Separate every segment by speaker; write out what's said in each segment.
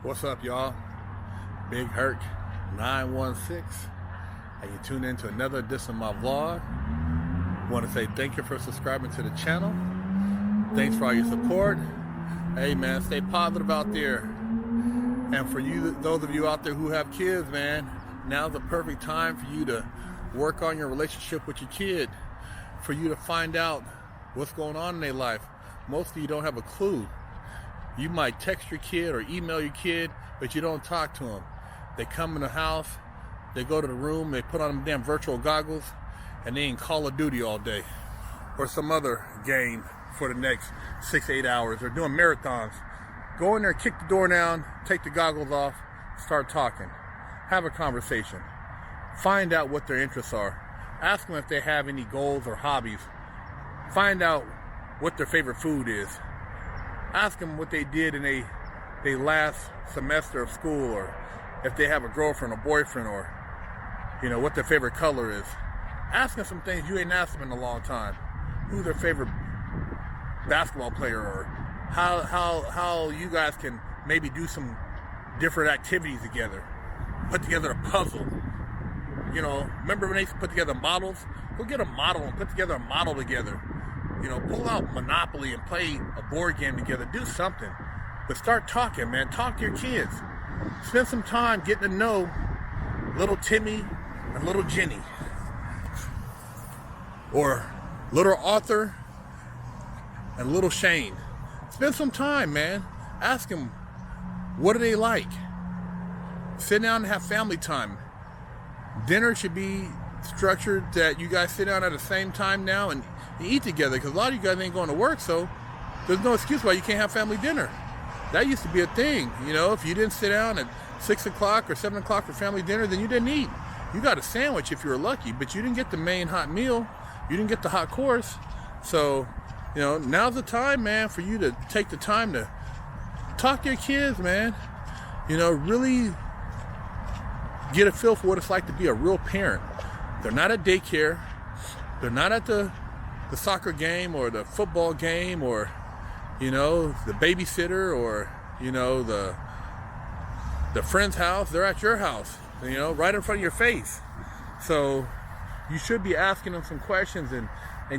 Speaker 1: What's up, y'all? Big Herc916, and you tune in to another edition of my vlog. Want to say thank you for subscribing to the channel. Thanks for all your support. Hey man, stay positive out there. And for you, those of you out there who have kids, man, now's the perfect time for you to work on your relationship with your kid, for you to find out what's going on in their life. Most of you don't have a clue. You might text your kid or email your kid, but you don't talk to them. They come in the house, they go to the room, they put on them damn virtual goggles, and they in Call of Duty all day, or some other game for the next 6 to 8 hours, or doing marathons. Go in there, kick the door down, take the goggles off, start talking. Have a conversation. Find out what their interests are. Ask them if they have any goals or hobbies. Find out what their favorite food is. Ask them what they did in their last semester of school, or if they have a girlfriend or boyfriend, or what their favorite color is. Ask them some things you ain't asked them in a long time. Who's their favorite basketball player, or how you guys can maybe do some different activities together. Put together a puzzle. Remember when they used to put together models? Go get a model and put together a model together. Pull out Monopoly and play a board game together. Do something. But start talking, man. Talk to your kids. Spend some time getting to know little Timmy and little Jenny. Or little Arthur and little Shane. Spend some time, man. Ask them, what do they like? Sit down and have family time. Dinner should be structured that you guys sit down at the same time now and eat together, because a lot of you guys ain't going to work, so there's no excuse why you can't have family dinner. That used to be a thing. If you didn't sit down at 6 o'clock or 7 o'clock for family dinner, then you didn't eat. You got a sandwich if you were lucky, but you didn't get the main hot meal. You didn't get the hot course. So now's the time, man, for you to take the time to talk to your kids, man. Really get a feel for what it's like to be a real parent. They're not at daycare. They're not at the soccer game or the football game, or the babysitter, or the friend's house. They're at your house, right in front of your face. So you should be asking them some questions, and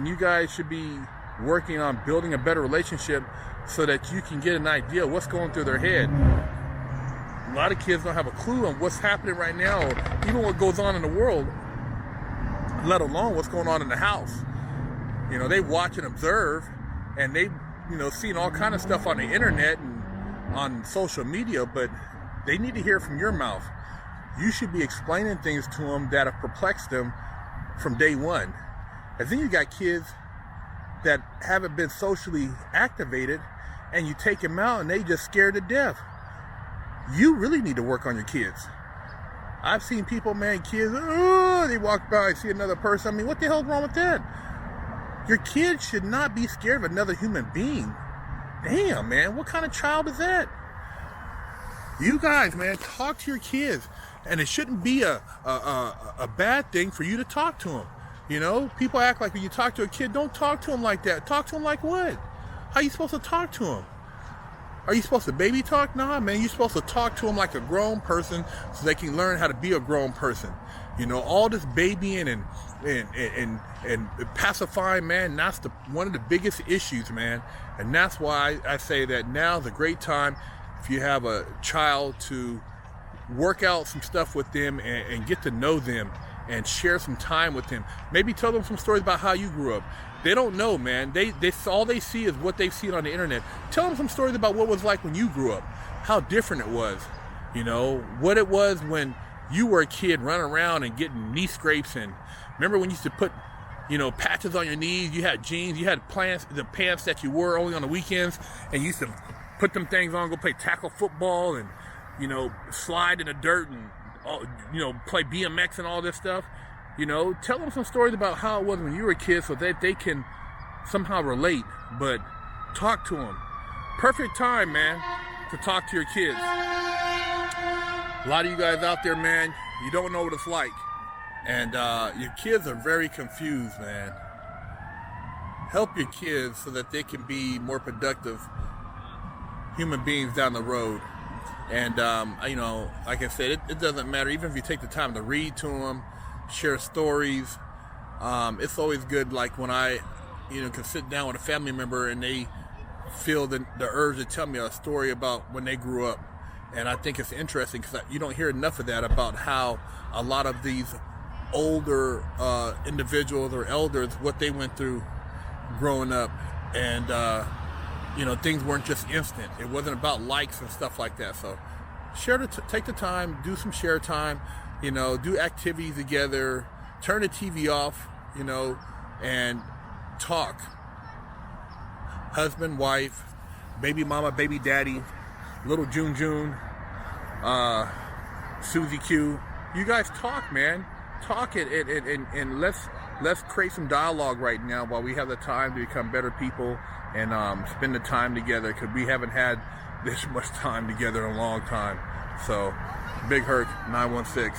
Speaker 1: you guys should be working on building a better relationship so that you can get an idea of what's going through their head. A lot of kids don't have a clue on what's happening right now, or even what goes on in the world, let alone what's going on in the house. They watch and observe, and they, seeing all kind of stuff on the internet and on social media, but they need to hear from your mouth. You should be explaining things to them that have perplexed them from day one. And then you got kids that haven't been socially activated, and you take them out and they just scared to death. You really need to work on your kids. I've seen people, man, kids, they walk by and see another person. I mean, what the hell's wrong with that? Your kid should not be scared of another human being. Damn, man, what kind of child is that? You guys, man, talk to your kids. And it shouldn't be a bad thing for you to talk to them. People act like when you talk to a kid, don't talk to them like that. Talk to them like what? How are you supposed to talk to them? Are you supposed to baby talk? Nah, man, you're supposed to talk to them like a grown person so they can learn how to be a grown person. All this babying and pacifying, man, that's one of the biggest issues, man. And that's why I say that now's a great time, if you have a child, to work out some stuff with them and get to know them and share some time with them. Maybe tell them some stories about how you grew up. They don't know, man. They all they see is what they've seen on the internet. Tell them some stories about what it was like when you grew up, how different it was. What it was when you were a kid running around and getting knee scrapes. And remember when you used to put patches on your knees? You had jeans, you had the pants that you wore only on the weekends, and you used to put them things on, go play tackle football, and slide in the dirt, and play BMX and all this stuff. Tell them some stories about how it was when you were a kid, so that they can somehow relate. But talk to them. Perfect time, man, to talk to your kids. A lot of you guys out there, man, you don't know what it's like. And your kids are very confused, man. Help your kids so that they can be more productive human beings down the road. And you know, like I said, it doesn't matter. Even if you take the time to read to them, share stories, it's always good. Like when I, you know, can sit down with a family member and they feel the urge to tell me a story about when they grew up. And I think it's interesting because you don't hear enough of that, about how a lot of these older individuals or elders, what they went through growing up. And you know, things weren't just instant. It wasn't about likes and stuff like that. So take the time, do some share time, you know, do activities together, turn the TV off, you know, and talk. Husband, wife, baby mama, baby daddy, little June, Susie Q. You guys talk, man. Talk it, and let's create some dialogue right now while we have the time to become better people and spend the time together, because we haven't had this much time together in a long time. So, Big Herc 916.